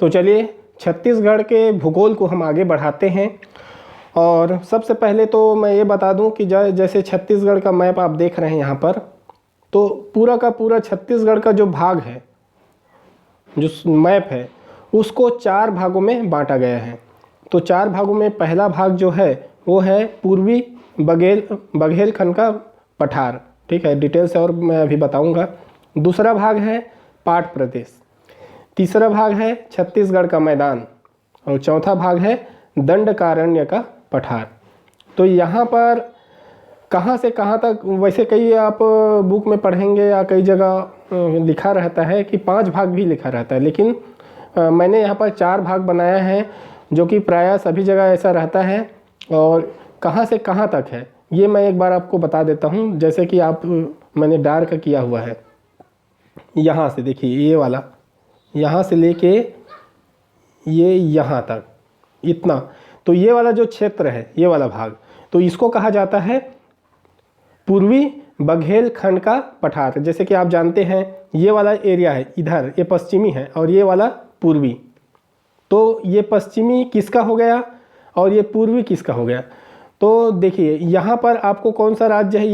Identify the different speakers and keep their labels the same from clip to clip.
Speaker 1: तो चलिए छत्तीसगढ़ के भूगोल को हम आगे बढ़ाते हैं। और सबसे पहले तो मैं ये बता दूं कि जैसे छत्तीसगढ़ का मैप आप देख रहे हैं यहाँ पर, तो पूरा का पूरा छत्तीसगढ़ का जो भाग है, जो मैप है, उसको 4 भागों में बांटा गया है। तो 4 भागों में पहला भाग जो है वो है पूर्वी बघेलखंड का पठार। ठीक है, डिटेल से और मैं अभी बताऊंगा। दूसरा भाग है पाट प्रदेश, तीसरा भाग है छत्तीसगढ़ का मैदान, और चौथा भाग है दंडकारण्य का पठार। तो यहाँ पर कहाँ से कहाँ तक, वैसे कई आप बुक में पढ़ेंगे या कई जगह लिखा रहता है कि 5 भाग भी लिखा रहता है, लेकिन मैंने यहाँ पर 4 भाग बनाया है, जो कि प्रायः सभी जगह ऐसा रहता है। और कहाँ से कहाँ तक है ये मैं एक बार आपको बता देता हूँ। जैसे कि आप मैंने डार्क किया हुआ है, यहाँ से देखिए, ये वाला यहाँ से लेके ये यहाँ तक इतना, तो ये वाला जो क्षेत्र है, ये वाला भाग, तो इसको कहा जाता है पूर्वी बघेलखंड का पठार। जैसे कि आप जानते हैं ये वाला एरिया है इधर, ये पश्चिमी है, और ये वाला पूर्वी। तो ये पश्चिमी किसका हो गया और ये पूर्वी किसका हो गया। तो देखिए यहाँ पर आपको कौन सा राज्य है,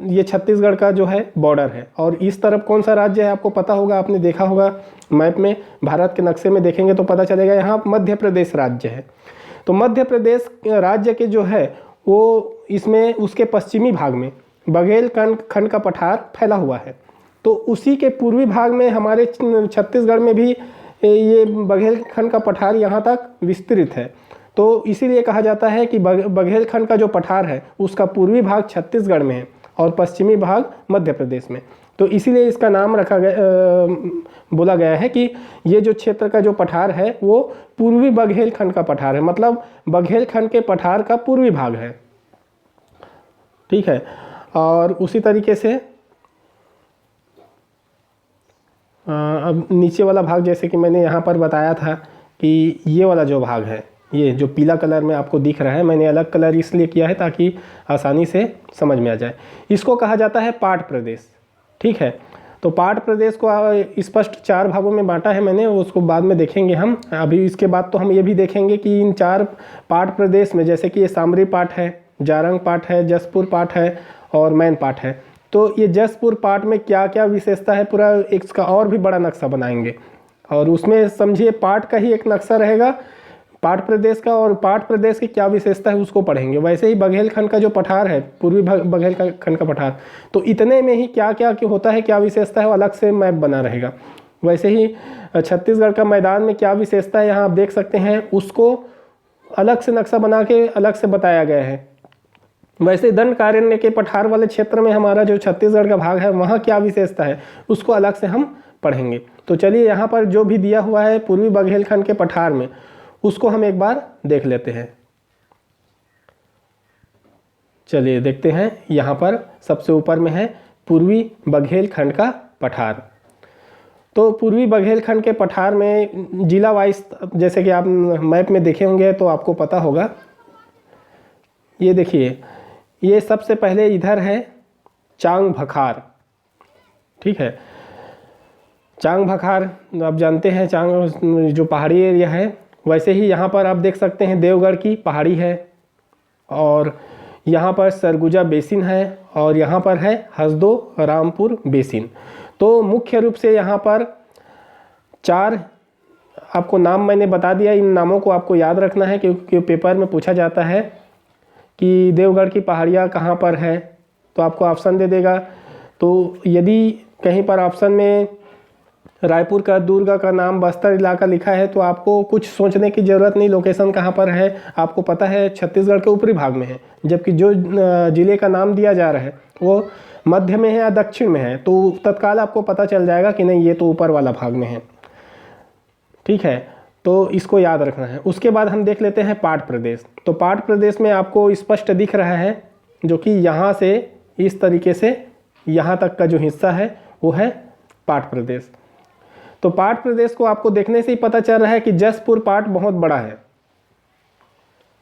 Speaker 1: ये छत्तीसगढ़ का जो है बॉर्डर है, और इस तरफ कौन सा राज्य है आपको पता होगा, आपने देखा होगा मैप में, भारत के नक्शे में देखेंगे तो पता चलेगा, यहाँ मध्य प्रदेश राज्य है। तो मध्य प्रदेश राज्य के जो है वो इसमें उसके पश्चिमी भाग में बघेलखंड का पठार फैला हुआ है। तो उसी के पूर्वी भाग में हमारे छत्तीसगढ़ में भी ये बघेलखंड का पठार यहाँ तक विस्तृत है। तो इसीलिए कहा जाता है कि बघेलखंड का जो पठार है उसका पूर्वी भाग छत्तीसगढ़ में है और पश्चिमी भाग मध्य प्रदेश में। तो इसीलिए इसका नाम रखा गया, बोला गया है कि ये जो क्षेत्र का जो पठार है वो पूर्वी बघेलखंड का पठार है, मतलब बघेलखंड के पठार का पूर्वी भाग है। ठीक है, और उसी तरीके से अब नीचे वाला भाग, जैसे कि मैंने यहाँ पर बताया था कि ये वाला जो भाग है, ये जो पीला कलर में आपको दिख रहा है, मैंने अलग कलर इसलिए किया है ताकि आसानी से समझ में आ जाए। इसको कहा जाता है पाट प्रदेश। ठीक है, तो पाट प्रदेश को स्पष्ट 4 भागों में बांटा है मैंने, उसको बाद में देखेंगे हम। अभी इसके बाद तो हम ये भी देखेंगे कि इन 4 पाट प्रदेश में, जैसे कि ये सामरी पाट है, जारंग पाट है, जसपुर पाट है और मैन पाट है। तो ये जसपुर पाट में क्या क्या विशेषता है, पूरा इसका और भी बड़ा नक्शा बनाएंगे, और उसमें समझिए पाट का ही एक नक्शा रहेगा पाट प्रदेश का, और पाट प्रदेश की क्या विशेषता है उसको पढ़ेंगे। वैसे ही बघेलखंड का जो पठार है, पूर्वी बघेलखंड का पठार, तो इतने में ही क्या क्या होता है, क्या विशेषता है, वो अलग से मैप बना रहेगा। वैसे ही छत्तीसगढ़ का मैदान में क्या विशेषता है यहाँ आप देख सकते हैं, उसको अलग से नक्शा बना के अलग से बताया गया है। वैसे दंडकारण्य के पठार वाले क्षेत्र में हमारा जो छत्तीसगढ़ का भाग है, वहाँ क्या विशेषता है उसको अलग से हम पढ़ेंगे। तो चलिए यहाँ पर जो भी दिया हुआ है पूर्वी बघेलखंड के पठार में, उसको हम एक बार देख लेते हैं। चलिए देखते हैं, यहाँ पर सबसे ऊपर में है पूर्वी बघेलखंड का पठार। तो पूर्वी बघेलखंड के पठार में जिला वाइज, जैसे कि आप मैप में देखे होंगे तो आपको पता होगा। ये देखिए, ये सबसे पहले इधर है चांग भखार। ठीक है, चांग भखार आप जानते हैं, चांग जो पहाड़ी एरिया है। वैसे ही यहाँ पर आप देख सकते हैं देवगढ़ की पहाड़ी है, और यहाँ पर सरगुजा बेसिन है, और यहाँ पर है हसदो रामपुर बेसिन। तो मुख्य रूप से यहाँ पर 4 आपको नाम मैंने बता दिया। इन नामों को आपको याद रखना है, क्योंकि पेपर में पूछा जाता है कि देवगढ़ की पहाड़ियाँ कहाँ पर है, तो आपको ऑप्शन दे देगा। तो यदि कहीं पर ऑप्शन में रायपुर का दुर्ग का नाम बस्तर इलाका लिखा है, तो आपको कुछ सोचने की ज़रूरत नहीं, लोकेशन कहाँ पर है आपको पता है, छत्तीसगढ़ के ऊपरी भाग में है। जबकि जो ज़िले का नाम दिया जा रहा है वो मध्य में है या दक्षिण में है, तो तत्काल आपको पता चल जाएगा कि नहीं, ये तो ऊपर वाला भाग में है। ठीक है, तो इसको याद रखना है। उसके बाद हम देख लेते हैं पाट प्रदेश। तो पाट प्रदेश में आपको स्पष्ट दिख रहा है, जो कि यहाँ से इस तरीके से यहाँ तक का जो हिस्सा है वो है पाट प्रदेश। तो पाट प्रदेश को आपको देखने से ही पता चल रहा है कि जसपुर पाट बहुत बड़ा है।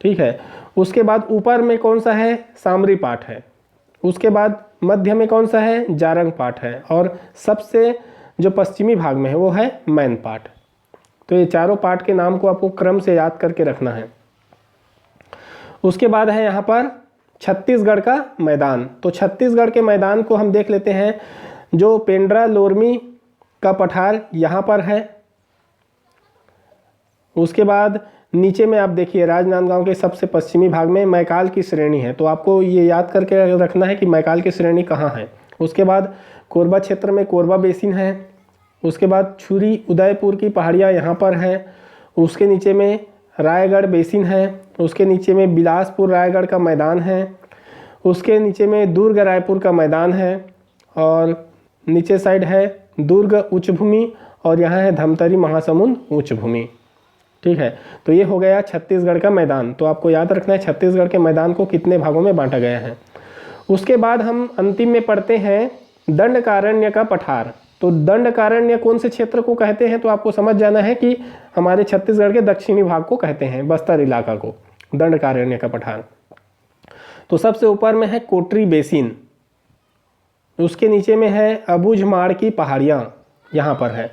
Speaker 1: ठीक है, उसके बाद ऊपर में कौन सा है, सामरी पाट है। उसके बाद मध्य में कौन सा है, जारंग पाट है, और सबसे जो पश्चिमी भाग में है वो है मैन पाट। तो ये चारों पार्ट के नाम को आपको क्रम से याद करके रखना है। उसके बाद है यहाँ पर छत्तीसगढ़ का मैदान। तो छत्तीसगढ़ के मैदान को हम देख लेते हैं। जो पेंड्रा लोरमी का पठार यहाँ पर है। उसके बाद नीचे में आप देखिए राजनांदगांव के सबसे पश्चिमी भाग में मैकाल की श्रेणी है। तो आपको ये याद करके रखना है कि मैकाल की श्रेणी कहाँ है। उसके बाद कोरबा क्षेत्र में कोरबा बेसिन है। उसके बाद छुरी उदयपुर की पहाड़ियाँ यहाँ पर है। उसके नीचे में रायगढ़ बेसिन है। उसके नीचे में बिलासपुर रायगढ़ का मैदान है। उसके नीचे में दुर्ग रायपुर का मैदान है। और नीचे साइड है दुर्ग उच्च भूमि और यहाँ है धमतरी महासमुंद उच्च भूमि। ठीक है, तो ये हो गया छत्तीसगढ़ का मैदान। तो आपको याद रखना है छत्तीसगढ़ के मैदान को कितने भागों में बांटा गया है। उसके बाद हम अंतिम में पढ़ते हैं दंडकारण्य का पठार। तो दंडकारण्य कौन से क्षेत्र को कहते हैं, तो आपको समझ जाना है कि हमारे छत्तीसगढ़ के दक्षिणी भाग को कहते हैं, बस्तर इलाका को दंडकारण्य का पठार। तो सबसे ऊपर में है कोटरी बेसिन, उसके नीचे में है अबूझमाड़ की पहाड़ियाँ यहाँ पर है।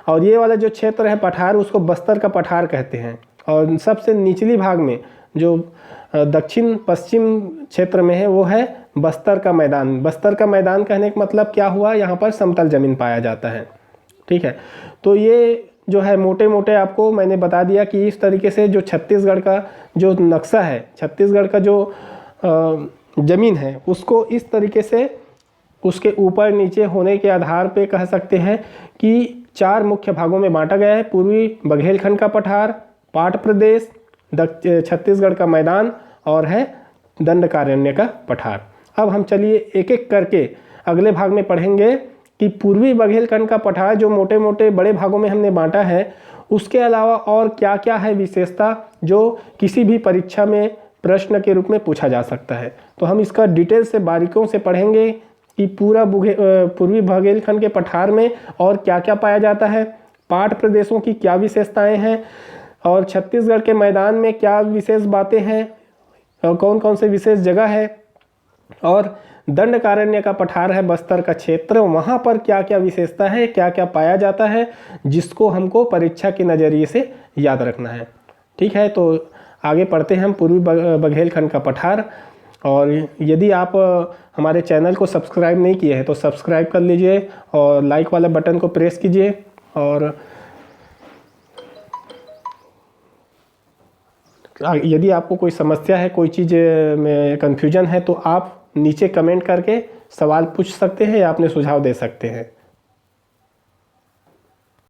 Speaker 1: और ये वाला जो क्षेत्र है पठार उसको बस्तर का पठार कहते हैं। और सबसे निचली भाग में जो दक्षिण पश्चिम क्षेत्र में है वो है बस्तर का मैदान। बस्तर का मैदान कहने का मतलब क्या हुआ, यहाँ पर समतल जमीन पाया जाता है। ठीक है, तो ये जो है मोटे मोटे आपको मैंने बता दिया कि इस तरीके से जो छत्तीसगढ़ का जो नक्शा है, छत्तीसगढ़ का जो ज़मीन है उसको इस तरीके से उसके ऊपर नीचे होने के आधार पे कह सकते हैं कि 4 मुख्य भागों में बांटा गया है। पूर्वी बघेलखंड का पठार, पाट प्रदेश, छत्तीसगढ़ का मैदान और है दंडकारण्य का पठार। अब हम चलिए एक एक करके अगले भाग में पढ़ेंगे कि पूर्वी बघेलखंड का पठार जो मोटे मोटे बड़े भागों में हमने बांटा है उसके अलावा और क्या क्या है विशेषता जो किसी भी परीक्षा में प्रश्न के रूप में पूछा जा सकता है। तो हम इसका डिटेल से बारीकियों से पढ़ेंगे कि पूर्वी बघेलखंड के पठार में और क्या क्या पाया जाता है, पाट प्रदेशों की क्या विशेषताएं हैं और छत्तीसगढ़ के मैदान में क्या विशेष बातें हैं और कौन कौन से विशेष जगह है, और दंडकारण्य का पठार है बस्तर का क्षेत्र, वहाँ पर क्या क्या विशेषता है, क्या क्या पाया जाता है जिसको हमको परीक्षा के नज़रिए से याद रखना है। ठीक है, तो आगे पढ़ते हैं हम पूर्वी बघेलखंड का पठार। और यदि आप हमारे चैनल को सब्सक्राइब नहीं किए हैं तो सब्सक्राइब कर लीजिए और लाइक वाला बटन को प्रेस कीजिए। और यदि आपको कोई समस्या है, कोई चीज़ में कन्फ्यूजन है तो आप नीचे कमेंट करके सवाल पूछ सकते हैं या अपने सुझाव दे सकते हैं।